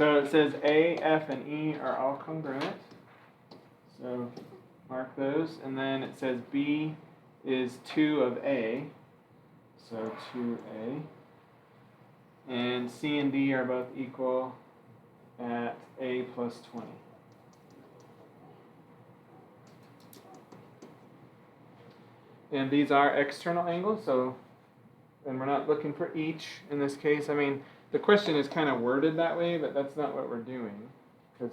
So it says A, F, and E are all congruent. So mark those. And then it says B is 2 of A. So 2A. And C and D are both equal at A plus 20. And these are external angles, so, and we're not looking for each in this case. I mean, the question is kind of worded that way, but that's not what we're doing, because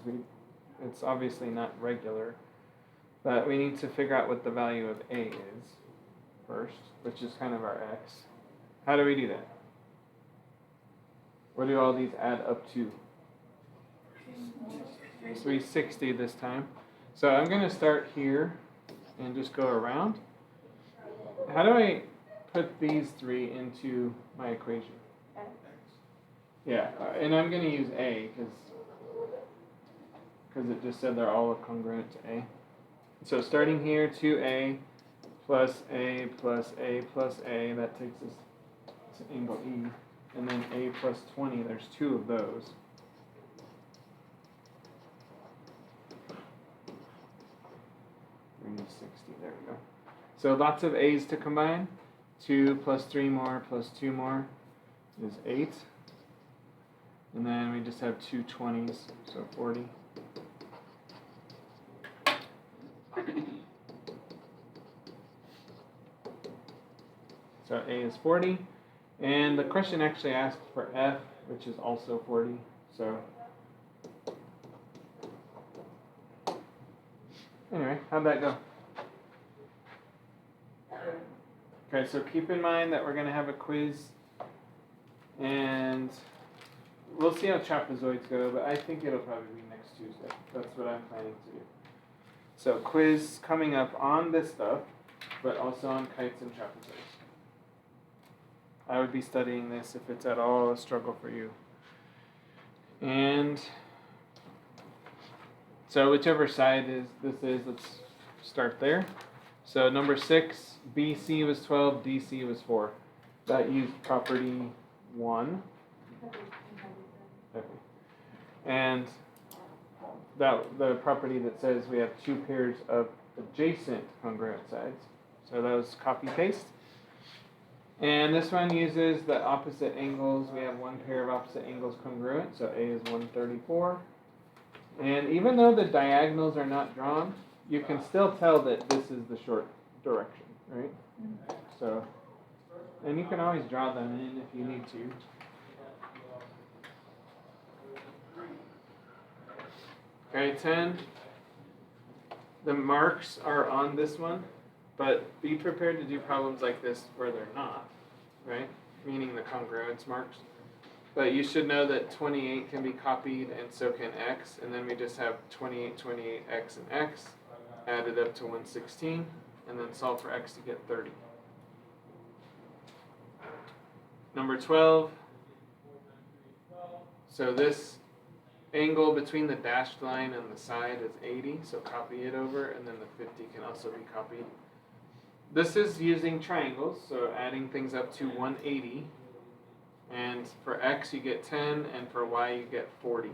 it's obviously not regular. But we need to figure out what the value of A is first, which is kind of our x. How do we do that? What do all these add up to? 360 this time. So I'm going to start here and just go around. How do I put these three into my equation? Yeah, and I'm going to use A because it just said they're all congruent to A. So starting here, 2A plus A plus A plus A, that takes us to angle E. And then A plus 20, there's 2 of those. There we go. So lots of A's to combine. 2 plus 3 more plus 2 more is 8. And then we just have 2 20s, so 40. So A is 40. And the question actually asked for F, which is also 40. So anyway, how'd that go? Okay, so keep in mind that we're going to have a quiz, and we'll see how trapezoids go, but I think it'll probably be next Tuesday. That's what I'm planning to do. So quiz coming up on this stuff, but also on kites and trapezoids. I would be studying this if it's at all a struggle for you. And so whichever side this is, let's start there. So number 6, BC was 12, DC was 4. That used property 1. Okay. And the property that says we have 2 pairs of adjacent congruent sides. So that was copy paste. And this one uses the opposite angles. We have 1 pair of opposite angles congruent, so A is 134. And even though the diagonals are not drawn, you can still tell that this is the short direction, right? So, and you can always draw them in if you need to. Okay, 10. The marks are on this one, but be prepared to do problems like this where they're not, right? Meaning the congruence marks. But you should know that 28 can be copied, and so can x, and then we just have 28, 28, x, and x added up to 116, and then solve for x to get 30. Number 12. So this angle between the dashed line and the side is 80, so copy it over, and then the 50 can also be copied. This is using triangles, so adding things up to 180. And for x you get 10, and for y you get 40.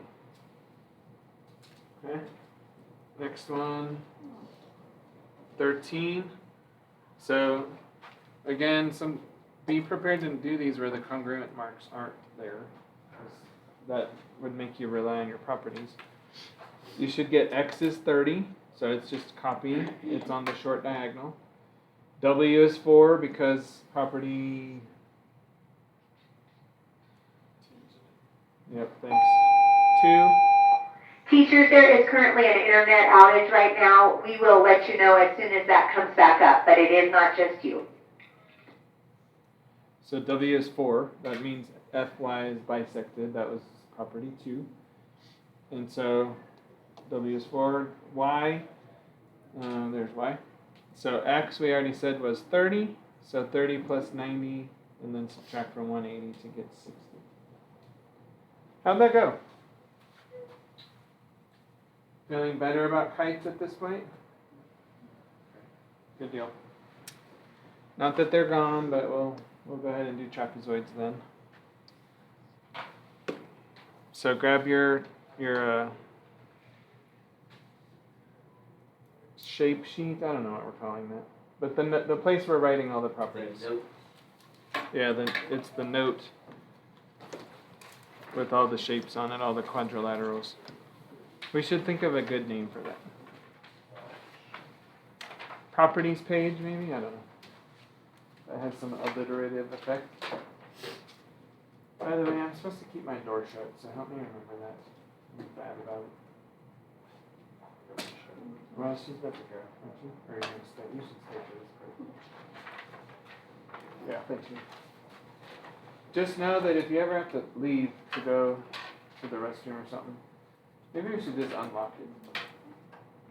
Okay. Next one, 13. So again, be prepared to do these where the congruent marks aren't there. That would make you rely on your properties. You should get x is 30, so it's just copying. It's on the short diagonal. W is 4 because property. Yep, thanks. 2. Teachers, there is currently an internet outage right now. We will let you know as soon as that comes back up, but it is not just you. So W is 4. That means FY is bisected. That was property 2. And so W is 4. Y, there's Y. So X we already said was 30. So 30 plus 90, and then subtract from 180 to get 60. How'd that go? Feeling better about kites at this point? Good deal. Not that they're gone, but we'll go ahead and do trapezoids then. So grab your shape sheet. I don't know what we're calling that, but the place we're writing all the properties. Yeah, then it's the note with all the shapes on it, all the quadrilaterals. We should think of a good name for that. Properties page, maybe? I don't know. That has some alliterative effect. By the way, I'm supposed to keep my door shut, so help me remember that. I'm bad about it. Well, she's about to go, aren't you? Or are you going to stay? You should stay for this part. Yeah, thank you. Just know that if you ever have to leave to go to the restroom or something, maybe we should just unlock it.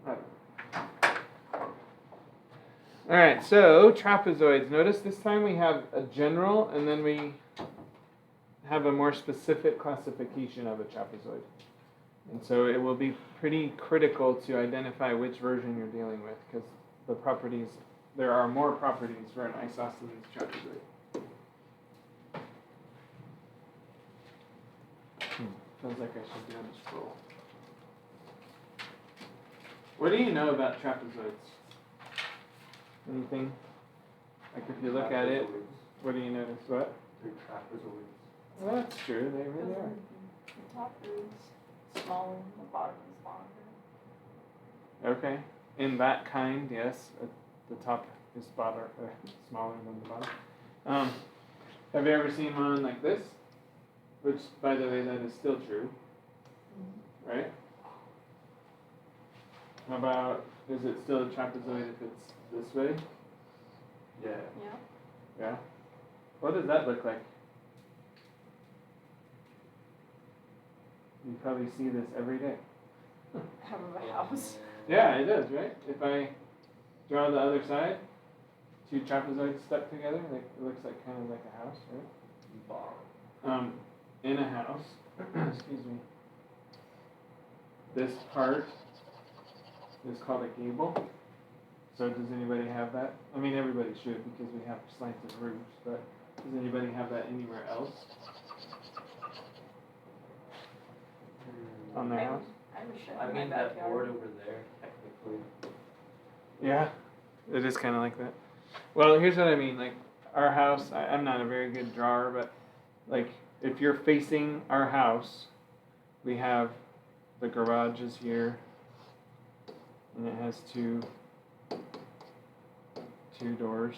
I don't know. Alright, so trapezoids. Notice this time we have a general and then we have a more specific classification of a trapezoid. And so it will be pretty critical to identify which version you're dealing with because the properties, there are more properties for an isosceles trapezoid. Sounds like I should be on the scroll. What do you know about trapezoids? Anything? Like if you look at it, what do you notice? What? They're trapezoids. Well, that's true. They really are. The top is smaller, the bottom is longer. Okay. In that kind, yes. The top is smaller than the bottom. Have you ever seen one like this? Which, by the way, that is still true. Right? How about, is it still a trapezoid if it's this way? Yeah. Yeah. Yeah. What does that look like? You probably see this every day. Have a house. Yeah, it does, right? If I draw the other side, two trapezoids stuck together, like it looks like kind of like a house, right? In a house, excuse me, this part is called a gable. So does anybody have that? I mean, everybody should because we have slanted roofs, but does anybody have that anywhere else on their house? I have a shed I in my mean that backyard. board over there, technically. Yeah, it is kind of like that. Well, here's what I mean. Like our house, I'm not a very good drawer, but like if you're facing our house, we have the garage is here, and it has two doors,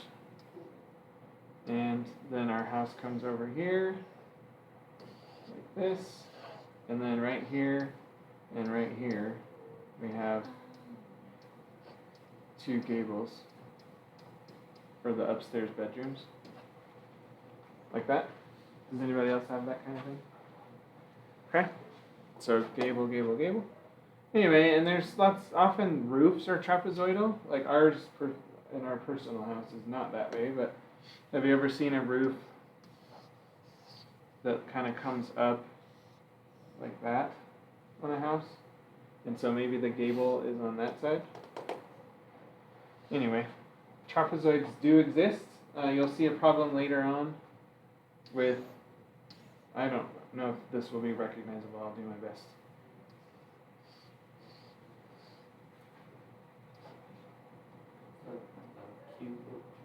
and then our house comes over here, like this, and then right here and right here, we have two gables for the upstairs bedrooms. Like that? Does anybody else have that kind of thing? Okay. So gable, gable, gable. Anyway, and there's often roofs are trapezoidal. Like ours in our personal house is not that way, but have you ever seen a roof that kind of comes up like that on a house? And so maybe the gable is on that side? Anyway, trapezoids do exist. You'll see a problem later on with, I don't know if this will be recognizable, I'll do my best.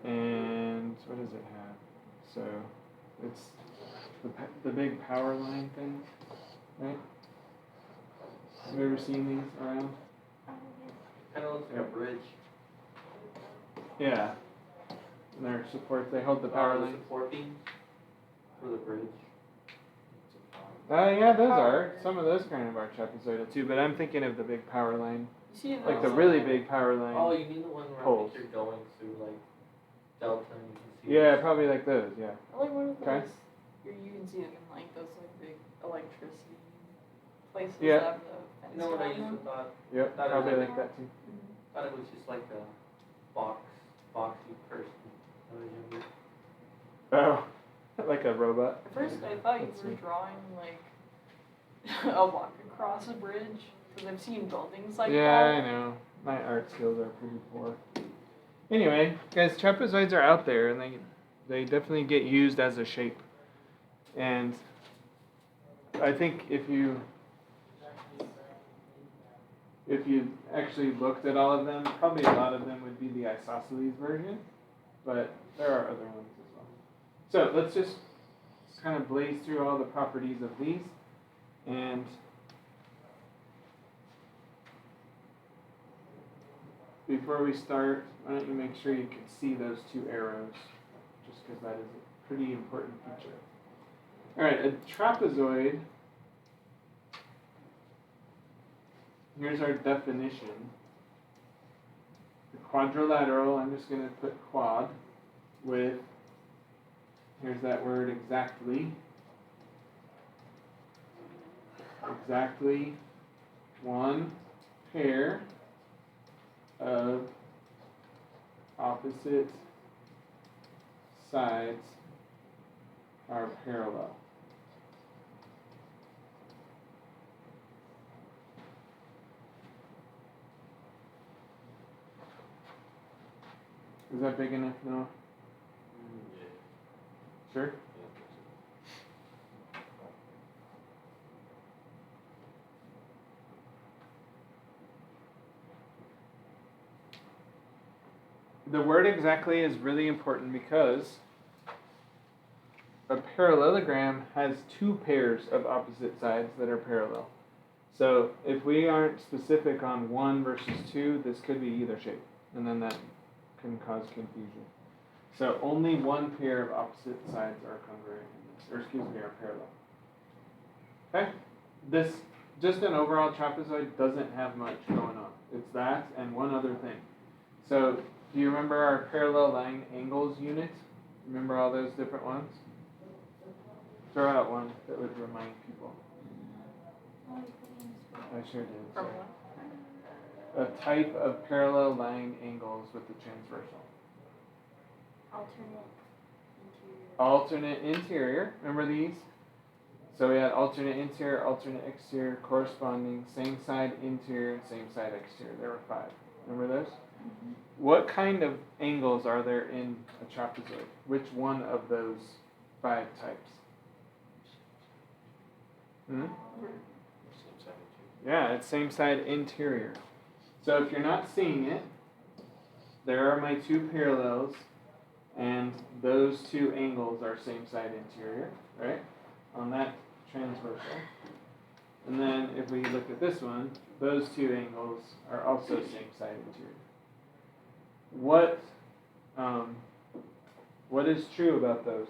And what does it have? So it's the big power line things, right? Have you ever seen these around? Kind of looks like a bridge. Yeah. And their supports, they hold the power line. Support beams for the bridge. Yeah, those are. Some of those kind of are trapezoidal too, but I'm thinking of the big power line. You see it Like the really big power line. Oh, you mean the one where poles. you're going through like delta and you can see. Yeah, probably like those, yeah. I like one of Okay. those. You can see them in like those like big electricity places Yeah. that have the fence You know what I around used to them. thought? Yep, That is probably like- like that too. Thought it was just like a boxy person when I was younger. Oh, like a robot. At first, I thought you Let's were see. drawing like a walk across a bridge because I've seen buildings like Yeah, that. I know. My art skills are pretty poor. Anyway, guys, trapezoids are out there, and they definitely get used as a shape. And I think if you actually looked at all of them, probably a lot of them would be the isosceles version, but there are other ones as well. So let's just kind of blaze through all the properties of these, and before we start, why don't you make sure you can see those two arrows, just because that is a pretty important feature. All right, a trapezoid. Here's our definition. The quadrilateral, I'm just going to put quad with, here's that word exactly. Exactly one pair of opposite sides are parallel. Is that big enough, Noah? Yeah. Sure? The word exactly is really important because a parallelogram has two pairs of opposite sides that are parallel. So if we aren't specific on 1 versus 2, this could be either shape, and then that can cause confusion. So only one pair of opposite sides are congruent in this, or excuse me, are parallel. Okay? This, just an overall trapezoid doesn't have much going on. It's that and one other thing. So do you remember our parallel line angles unit? Remember all those different ones? Throw out one that would remind people. I sure did. From Sorry. what? A type of parallel line angles with the transversal. Alternate interior. Alternate interior. Remember these? So we had alternate interior, alternate exterior, corresponding same side interior, and same side exterior. There were 5. Remember those? Mm-hmm. What kind of angles are there in a trapezoid? Which one of those 5 types? Hmm? Same side too. Yeah, it's same side interior. So if you're not seeing it, there are my 2 parallels, and those 2 angles are same side interior, right? On that transversal. And then if we look at this one, those 2 angles are also same side interior. What is true about those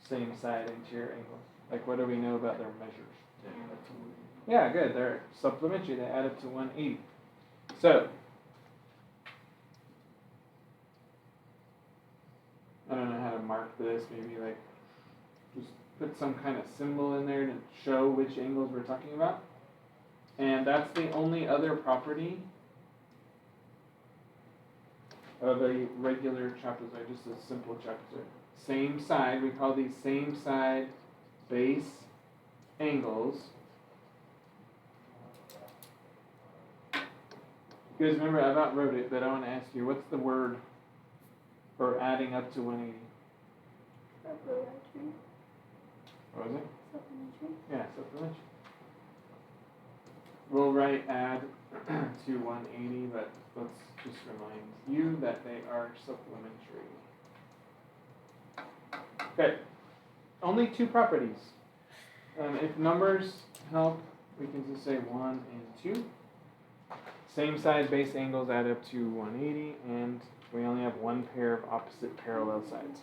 same side interior angles? Like, what do we know about their measures? Yeah, good. They're supplementary. They add up to 180. So, I don't know how to mark this. Maybe like just put some kind of symbol in there to show which angles we're talking about. And that's the only other property of a regular trapezoid, just a simple trapezoid. Same side, we call these same side base angles. You guys remember, I about wrote it, but I want to ask you, what's the word for adding up to 180? Supplementary. What was it? Supplementary. Yeah, supplementary. We'll write add to 180, but let's just remind you that they are supplementary. Okay, only 2 properties. If numbers help, we can just say 1 and 2. Same side base angles add up to 180, and we only have 1 pair of opposite parallel sides.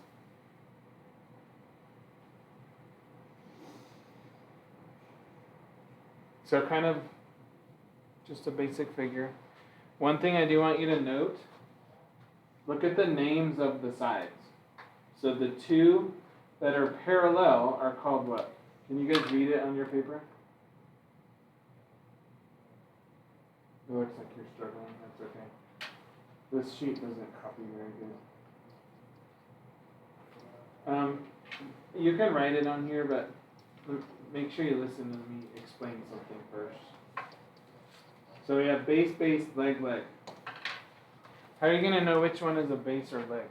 So kind of just a basic figure. One thing I do want you to note, look at the names of the sides. So the 2 that are parallel are called what? Can you guys read it on your paper? It looks like you're struggling. That's okay. This sheet doesn't copy very good. You can write it on here, but make sure you listen to me explain something first. So we have base, base, leg, leg. How are you going to know which one is a base or leg?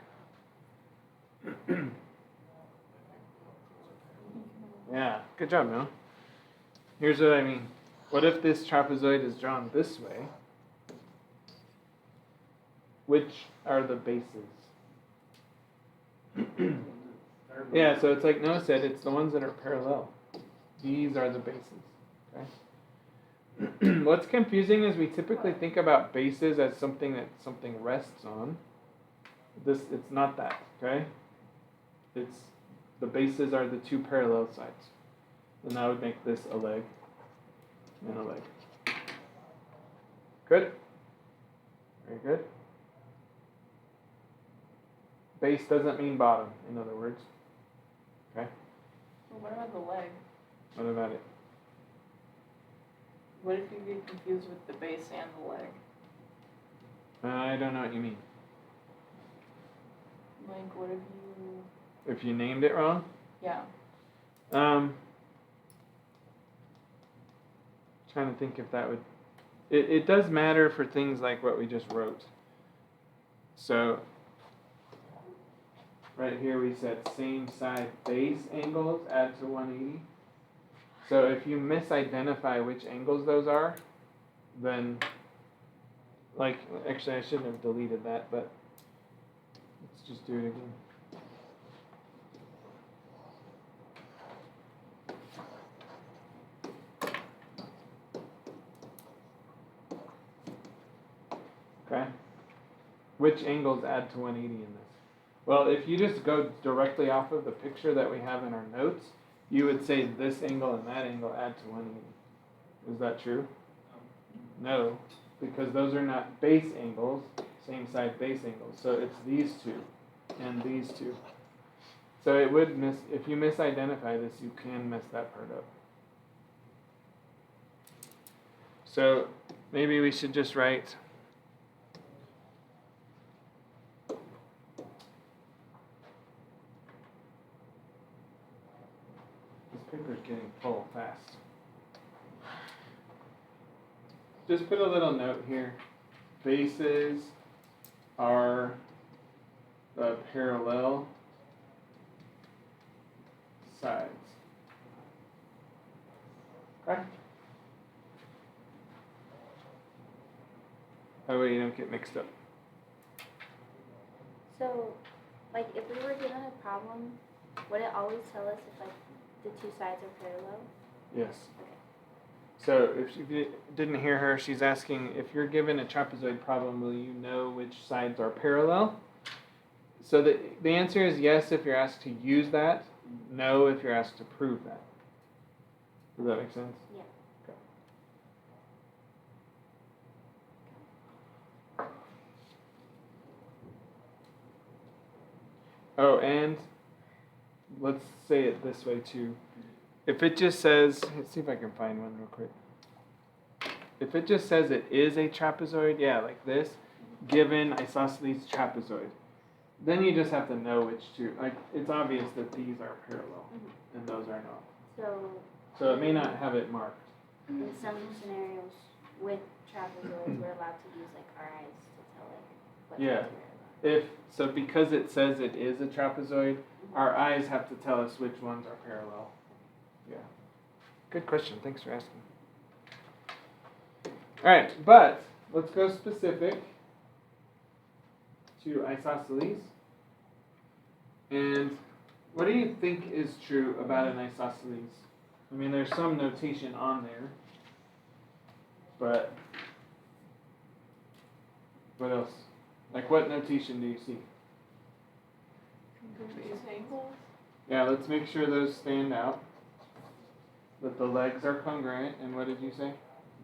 Yeah, good job, Noah. Here's what I mean. What if this trapezoid is drawn this way? Which are the bases? Yeah, so it's like Noah said, it's the ones that are parallel. These are the bases. Okay. What's confusing is we typically think about bases as something that something rests on. It's not that, okay? It's the bases are the two parallel sides. And that would make this a leg and a leg. Good? Very good. Base doesn't mean bottom, in other words. Okay? Well, what about the leg? What about it? What if you get confused with the base and the leg? I don't know what you mean. Like, what if you... If you named it wrong? Yeah. Trying to think if that would... It does matter for things like what we just wrote. So, right here we said same side base angles add to 180. So if you misidentify which angles those are, then, like, actually I shouldn't have deleted that, but let's just do it again. Okay. Which angles add to 180 in this? Well, if you just go directly off of the picture that we have in our notes, you would say this angle and that angle add to 180. Is that true? No, because those are not base angles, same side base angles. So it's these two and these two. So it would if you misidentify this, you can mess that part up. So maybe we should just write paper's getting full fast. Just put a little note here. Bases are the parallel sides. Okay? That way you don't get mixed up. So, like, if we were given a problem, would it always tell us if, like, the two sides are parallel? Yes. Okay. So if you didn't hear her, she's asking if you're given a trapezoid problem, will you know which sides are parallel? So the answer is yes if you're asked to use that, no if you're asked to prove that. Does that make sense? Yeah. Okay. Oh, and let's say it this way too. If it just says, let's see if I can find one real quick. If it just says it is a trapezoid, yeah, like this, given isosceles trapezoid, then you just have to know which two. Like, it's obvious that these are parallel and those are not. So it may not have it marked. In some scenarios with trapezoids, we're allowed to use, like, our eyes to tell, like, what Yeah. sides are parallel. So because it says it is a trapezoid, our eyes have to tell us which ones are parallel. Yeah. Good question. Thanks for asking. All right, but let's go specific to isosceles. And what do you think is true about an isosceles? I mean, there's some notation on there, but what else? Like, what notation do you see? Base angles? Yeah, let's make sure those stand out. That the legs are congruent, and what did you say?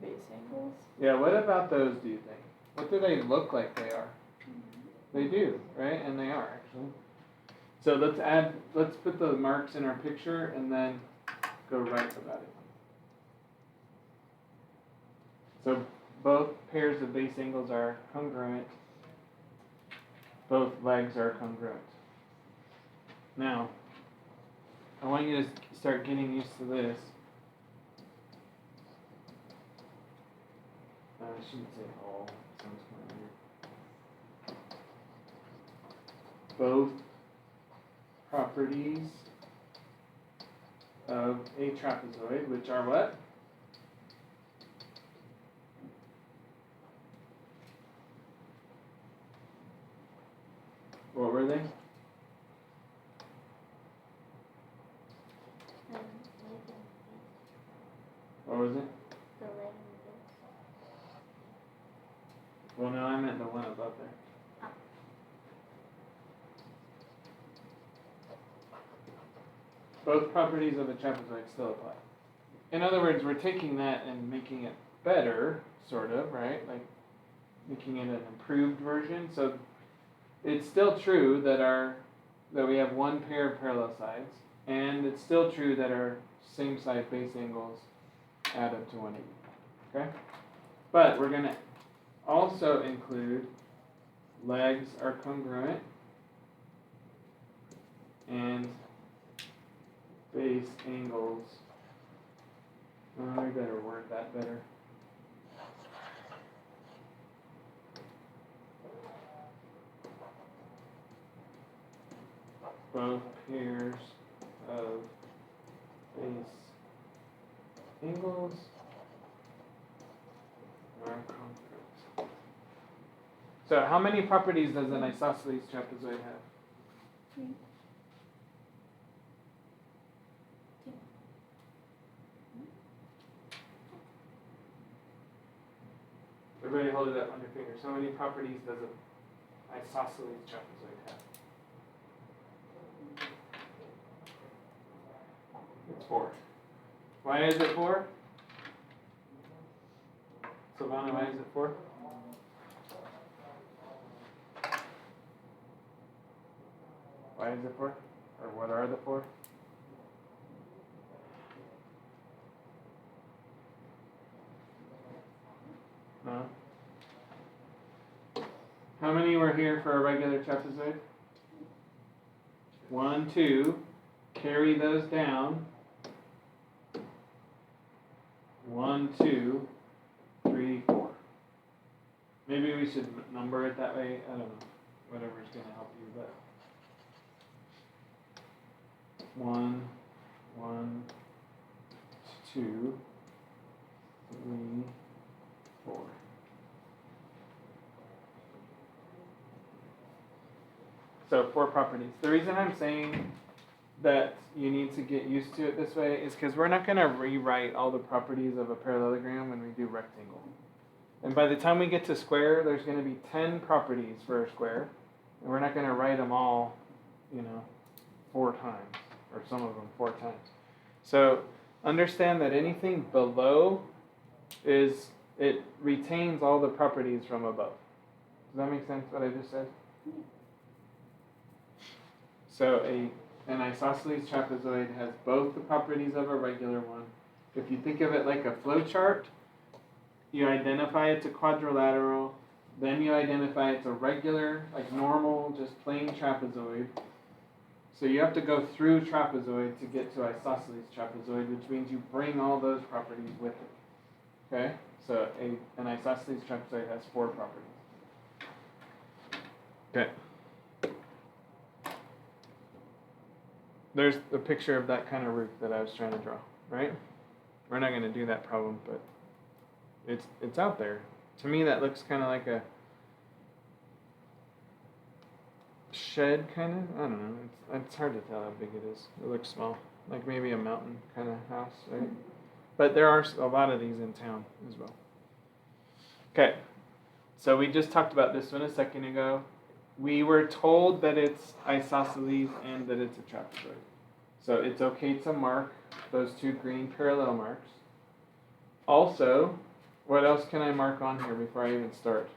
Base angles? Yeah, what about those, do you think? What do they look like they are? They do, right? And they are, actually. So let's put the marks in our picture, and then go write about it. So both pairs of base angles are congruent. Both legs are congruent. Now, I want you to start getting used to this. I shouldn't say all. Sounds kind of weird. Both properties of a trapezoid, which are what? What were they? Leg and What was it? the leg and base. Well, no, I meant the one above there. Oh. Both properties of a trapezoid still apply. In other words, we're taking that and making it better, sort of, right? Like making it an improved version. So it's still true that we have one pair of parallel sides, and it's still true that our same side base angles add up to 180. Okay? But we're gonna also include legs are congruent and base angles. Oh, I better word that better. Both pairs of base angles are congruent. So how many properties does an isosceles trapezoid have? 3. Everybody hold it up on your fingers. How many properties does an isosceles trapezoid have? It's 4. Why is it 4? Silvana, why is it 4? Why is it 4? Or what are the 4? No. How many were here for a regular trapezoid? 1, 2. Carry those down. 1, 2, 3, 4. Maybe we should number it that way. I don't know. Whatever's going to help you, but 1, 2, 3, 4. So 4 properties. The reason I'm saying that you need to get used to it this way is because we're not going to rewrite all the properties of a parallelogram when we do rectangle. And by the time we get to square, there's going to be 10 properties for a square. And we're not going to write them all, 4 times, or some of them 4 times. So understand that anything below it retains all the properties from above. Does that make sense, what I just said? So an isosceles trapezoid has both the properties of a regular one. If you think of it like a flow chart, you identify it's a quadrilateral, then you identify it's a regular, like normal, just plain trapezoid. So you have to go through trapezoid to get to isosceles trapezoid, which means you bring all those properties with it. Okay? So an isosceles trapezoid has 4 properties. Okay. There's a picture of that kind of roof that I was trying to draw, right? We're not going to do that problem, but it's out there. To me, that looks kind of like a shed, kind of. I don't know. It's hard to tell how big it is. It looks small, like maybe a mountain kind of house, right? But there are a lot of these in town as well. Okay, so we just talked about this one a second ago. We were told that it's isosceles and that it's a trapezoid. So it's okay to mark those 2 green parallel marks. Also, what else can I mark on here before I even start?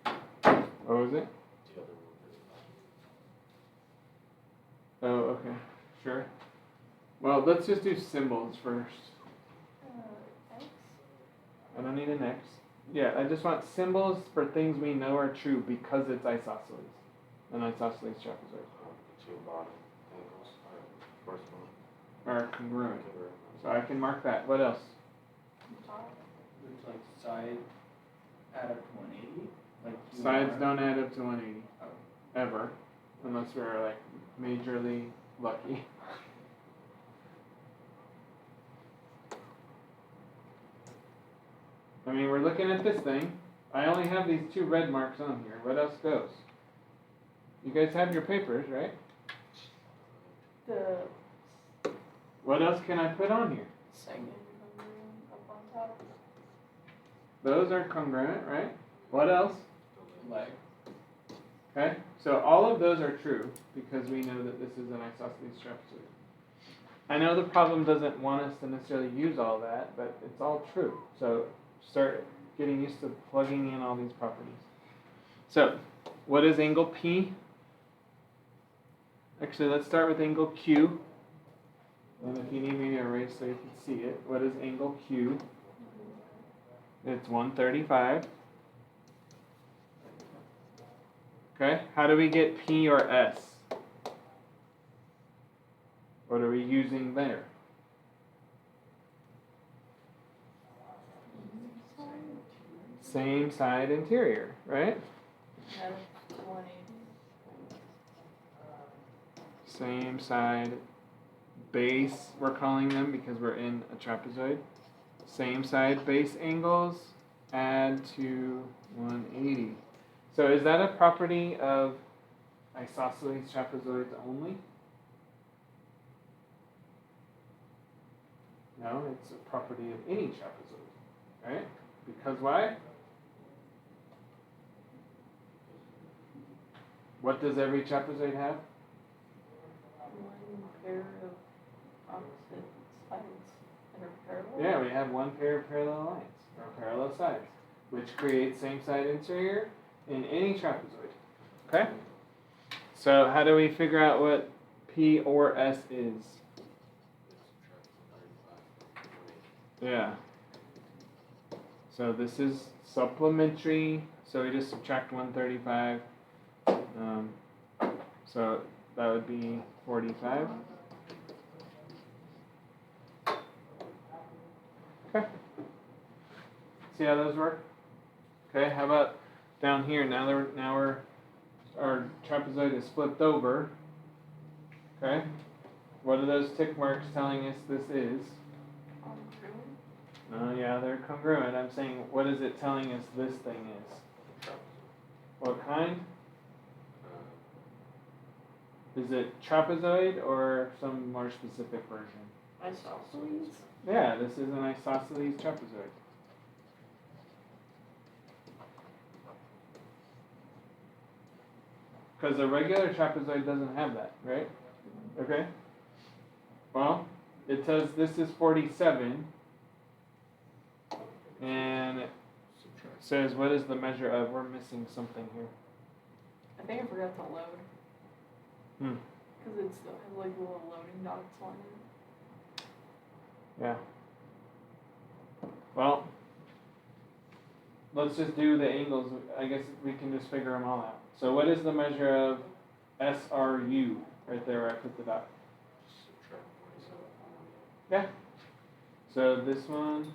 What was it? Oh, okay. Sure. Well, let's just do symbols first. X. I don't need an X. Yeah, I just want symbols for things we know are true because it's isosceles. An isosceles trapezoid. The 2 bottom angles are first one. Are congruent. So I can mark that. What else? Looks like side add up to 180. Like Sides don't add up to 180. Okay. ever, unless we're like majorly lucky. I mean, we're looking at this thing. I only have these 2 red marks on here. What else goes? You guys have your papers, right? The What else can I put on here? second congruent up on top. Those are congruent, right? What else? Leg. Okay, so all of those are true because we know that this is an isosceles trapezoid. I know the problem doesn't want us to necessarily use all that, but it's all true. So start getting used to plugging in all these properties. So, what is angle P? Actually, let's start with angle Q. And if you need me to erase so you can see it, what is angle Q? It's 135. Okay, how do we get P or S? What are we using there? Same side interior, right? And 180. Same side base, we're calling them because we're in a trapezoid. Same side base angles, add to 180. So is that a property of isosceles trapezoids only? No, it's a property of any trapezoid, right? Because why? What does every trapezoid have? One pair of opposite sides that are parallel. Yeah, we have one pair of parallel lines, or parallel sides, which creates same side interior in any trapezoid. Okay? So how do we figure out what P or S is? Yeah. So this is supplementary, so we just subtract 135. So that would be 45. Okay. See how those work? Okay, how about down here? Now our trapezoid is flipped over. Okay. What are those tick marks telling us this is? Congruent. Yeah, they're congruent. I'm saying, what is it telling us this thing is? What kind? Is it trapezoid or some more specific version? Isosceles. Yeah, this is an isosceles trapezoid. Because a regular trapezoid doesn't have that, right? Okay. Well, it says this is 47. And it says, what is the measure of? We're missing something here. I think I forgot to load. Hmm. Because it still has like little loading dots on it. Yeah. Well, let's just do the angles. I guess we can just figure them all out. So what is the measure of SRU? Right there where I put the dot. Yeah. So this one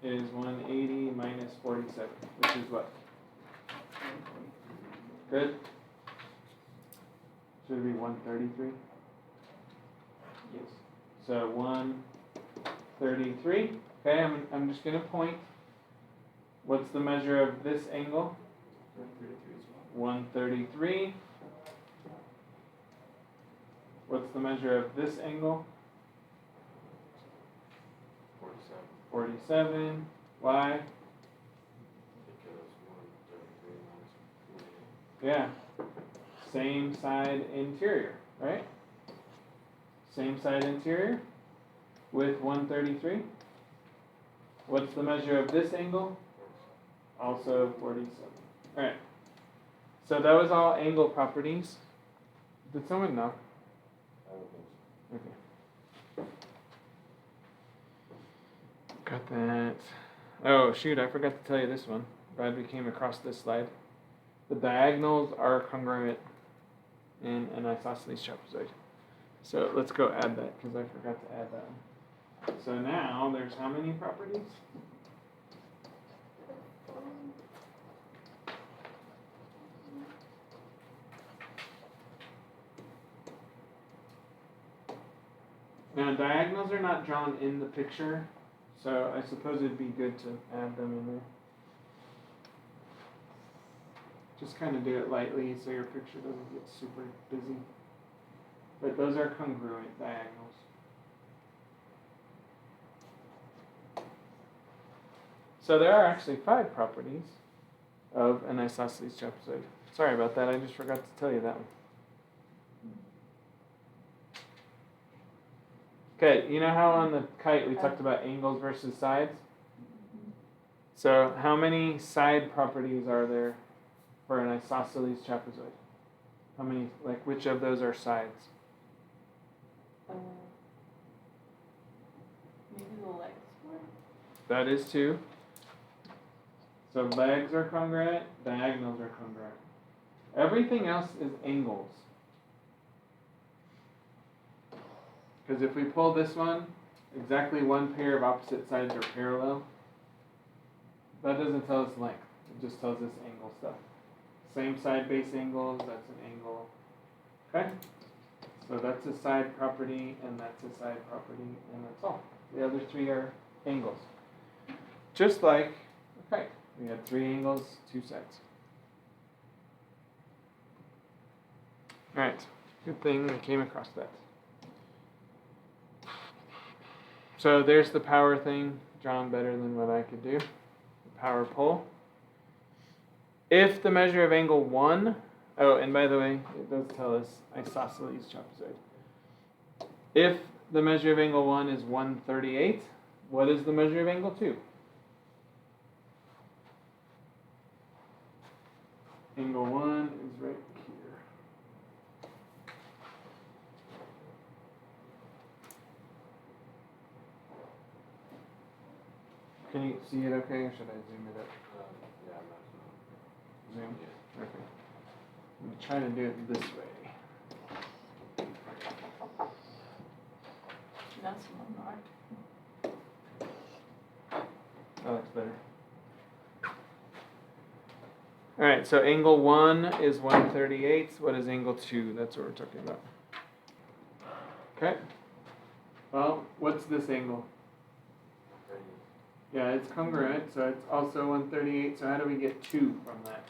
is 180 minus 47, which is what? Good? Should it be 133? Yes. So 133. Okay, I'm just going to point. What's the measure of this angle? 133. What's the measure of this angle? 47. Why? Yeah. Same side interior, right? Same side interior with 133. What's the measure of this angle? Also 47. All right. So that was all angle properties. Did someone knock? Okay. Got that. Oh, shoot, I forgot to tell you this one. Glad we came across this slide. The diagonals are congruent in an isosceles trapezoid. So let's go add that because I forgot to add that one. So now there's how many properties? Now diagonals are not drawn in the picture, so I suppose it'd be good to add them in there. Just kind of do it lightly so your picture doesn't get super busy. But those are congruent diagonals. So there are actually 5 properties of an isosceles trapezoid. Sorry about that, I just forgot to tell you that one. Okay, you know how on the kite we talked about angles versus sides? So how many side properties are there for an isosceles trapezoid? How many, like which of those are sides? Maybe the legs were? That is 2. So legs are congruent, diagonals are congruent. Everything else is angles. Because if we pull this one, exactly one pair of opposite sides are parallel. That doesn't tell us length, it just tells us angle stuff. Same side base angles, that's an angle. Okay? So that's a side property, and that's a side property, and that's all. The other 3 are angles. Just like, okay, we had 3 angles, 2 sides. Alright, good thing I came across that. So there's the power thing, drawn better than what I could do. The power pole. If the measure of angle 1, oh, and by the way, it does tell us isosceles trapezoid. If the measure of angle 1 is 1/38, what is the measure of angle 2? Angle 1 is right here. Can you see it okay, or should I zoom it up? Yeah, maximum. Zoom? Yeah. Okay. I'm going to try to do it this way. That's one mark. That looks better. Alright, so angle 1 is 1/38. What is angle 2? That's what we're talking about. Okay. Well, what's this angle? Yeah, it's congruent, so it's also 1/38. So how do we get 2 from that?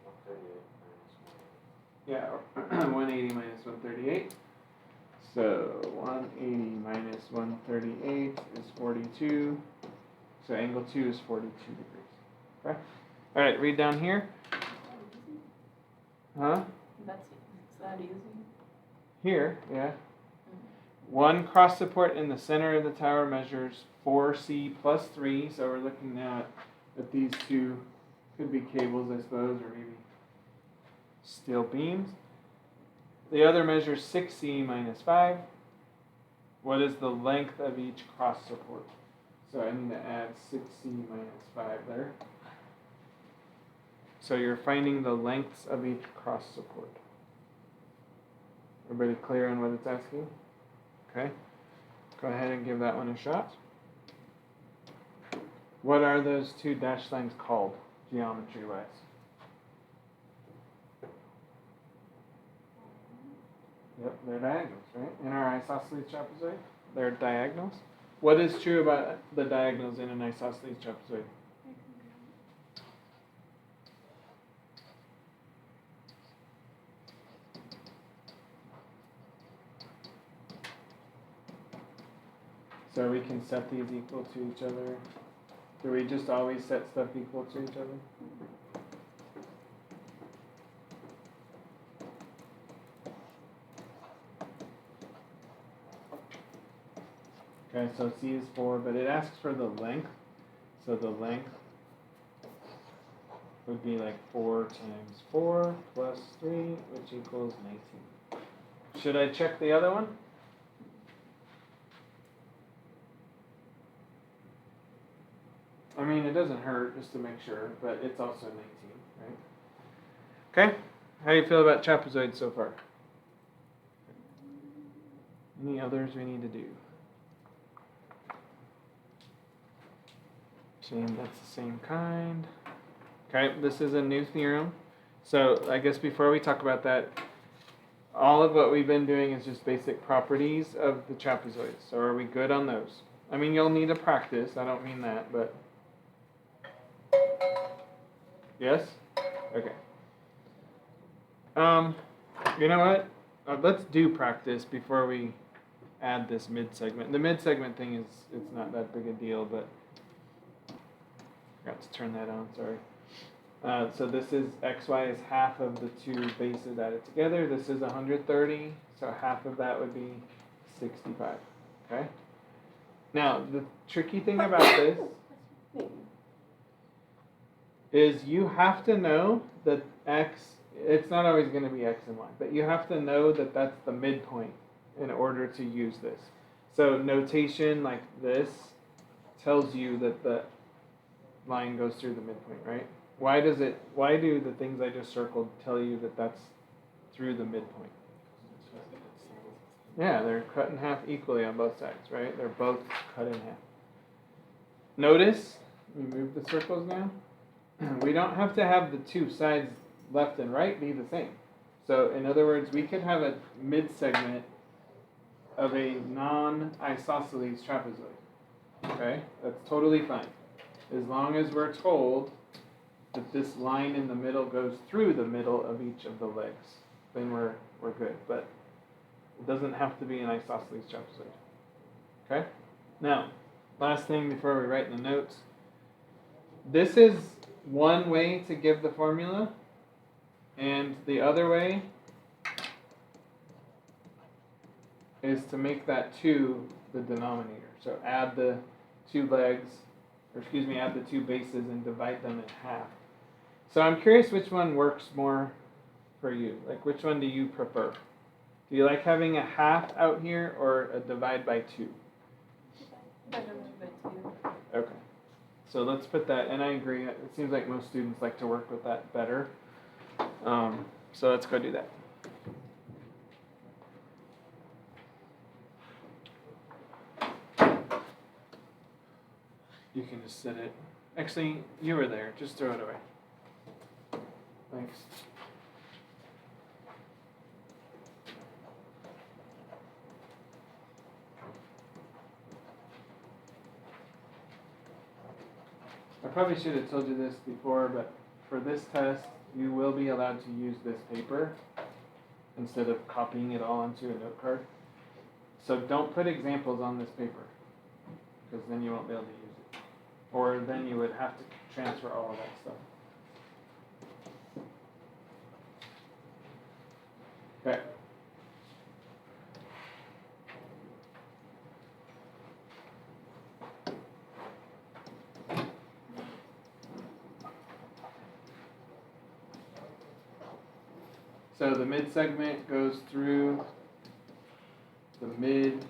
138 minus 1. Yeah, 180 minus 138. So 180 minus 138 is 42. So angle 2 is 42 degrees. Okay. All right, read down here. Huh? Is that easy? Here, yeah. One cross support in the center of the tower measures 4C plus 3. So we're looking now at these 2, could be cables, I suppose, or maybe steel beams. The other measures 6C minus 5. What is the length of each cross support? So I need to add 6C minus 5 there. So you're finding the lengths of each cross support. Everybody clear on what it's asking? Okay. Go ahead and give that one a shot. What are those 2 dashed lines called, geometry-wise? Yep, they're diagonals, right? In our isosceles trapezoid, they're diagonals. What is true about the diagonals in an isosceles trapezoid? So we can set these equal to each other. Do we just always set stuff equal to each other? Okay, so C is 4, but it asks for the length. So the length would be like 4 times 4 plus 3, which equals 19. Should I check the other one? I mean, it doesn't hurt just to make sure, but it's also 19, right? Okay, how do you feel about trapezoids so far? Any others we need to do? Saying that's the same kind. Okay, this is a new theorem. So I guess before we talk about that, all of what we've been doing is just basic properties of the trapezoid. So are we good on those? I mean, you'll need a practice. I don't mean that, but yes? Okay. You know what? Let's do practice before we add this mid segment. The mid segment thing is, it's not that big a deal, but forgot to turn that on, sorry. So this is xy is half of the two bases added together. This is 130, so half of that would be 65, okay? Now, the tricky thing about this is you have to know that x, it's not always going to be x and y, but you have to know that that's the midpoint in order to use this. So notation like this tells you that the line goes through the midpoint, right? Why do the things I just circled tell you that that's through the midpoint? Yeah, they're cut in half equally on both sides, right? They're both cut in half. Notice, we move the circles now. We don't have to have the two sides left and right be the same. So in other words, we could have a mid-segment of a non-isosceles trapezoid. Okay? That's totally fine. As long as we're told that this line in the middle goes through the middle of each of the legs, then we're good. But it doesn't have to be an isosceles trapezoid. Okay? Now, last thing before we write in the notes. This is one way to give the formula, and the other way is to make that 2 the denominator. So add the two legs, add the two bases and divide them in half. So I'm curious which one works more for you. Like, which one do you prefer? Do you like having a half out here or a divide by 2? Okay. So let's put that, and I agree, it seems like most students like to work with that better. So let's go do that. You can just set it. Actually, you were there. Just throw it away. Thanks. I probably should have told you this before, but for this test, you will be allowed to use this paper instead of copying it all onto a note card. So don't put examples on this paper, because then you won't be able to use it. Or then you would have to transfer all of that stuff. Okay. So the mid segment goes through the mid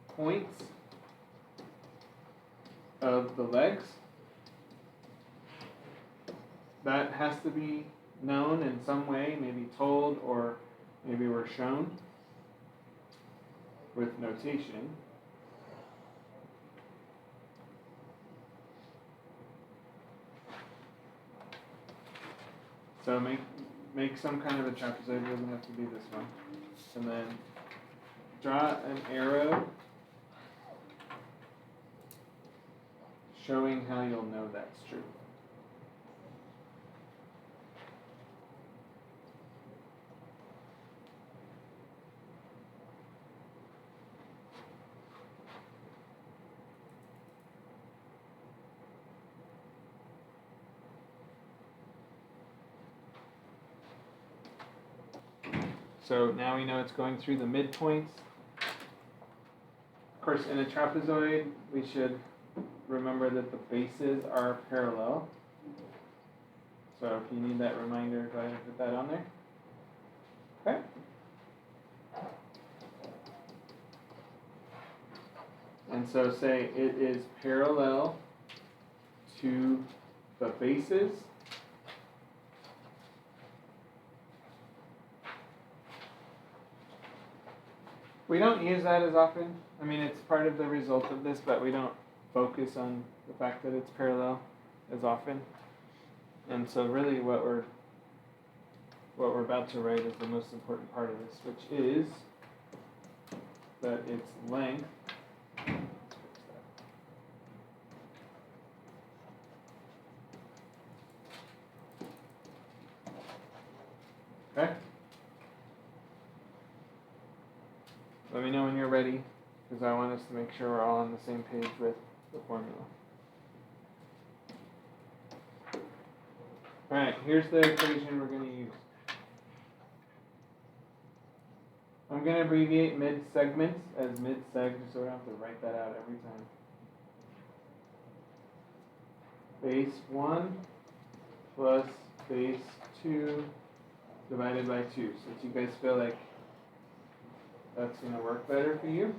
points of the legs. That has to be known in some way, maybe told or maybe we're shown with notation. So make some kind of a trapezoid, it doesn't have to be this one. And then draw an arrow showing how you'll know that's true. So now we know it's going through the midpoints. Of course, in a trapezoid, we should remember that the bases are parallel. So if you need that reminder, go ahead and put that on there. Okay. And so say it is parallel to the bases we don't use that as often. I mean, it's part of the result of this, but we don't focus on the fact that it's parallel as often. And so really what we're what we're about to write is the most important part of this, which is that its length okay? Let me know when you're ready, because I want us to make sure we're all on the same page with the formula. Alright, here's the equation we're going to use. I'm going to abbreviate mid-segments as mid-seg, so we don't have to write that out every time. Base 1 plus base 2 divided by 2. Since you guys feel like that's going to work better for you.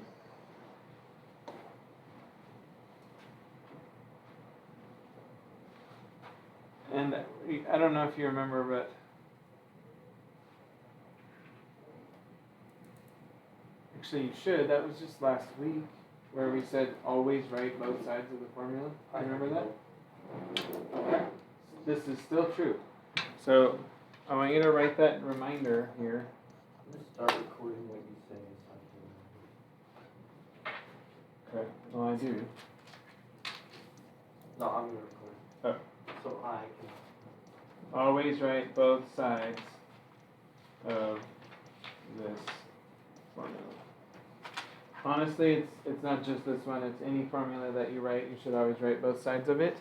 And I don't know if you remember, but actually you should. That was just last week where we said always write both sides of the formula. You remember that? Okay. This is still true. So I want you to write that reminder here. I'm gonna start recording what you say so I can. Okay. Well, I do. No, I'm gonna record. Oh. So I can. Always write both sides of this formula. Honestly, it's not just this one. It's any formula that you write. You should always write both sides of it.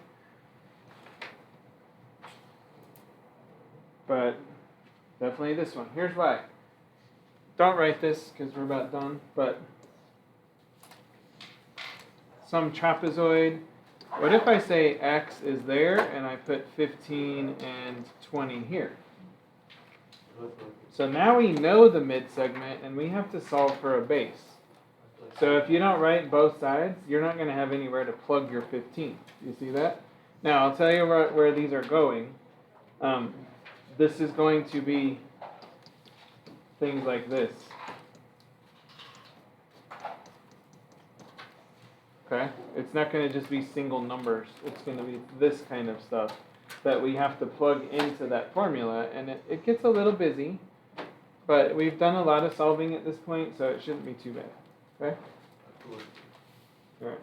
But definitely this one. Here's why. Don't write this because we're about done. But some trapezoid. What if I say x is there and I put 15 and 20 here? So now we know the mid-segment and we have to solve for a base. So if you don't write both sides, you're not going to have anywhere to plug your 15. You see that? Now I'll tell you where these are going. This is going to be things like this. Okay? It's not going to just be single numbers. It's going to be this kind of stuff that we have to plug into that formula. And it gets a little busy, but we've done a lot of solving at this point, so it shouldn't be too bad. Okay? All right.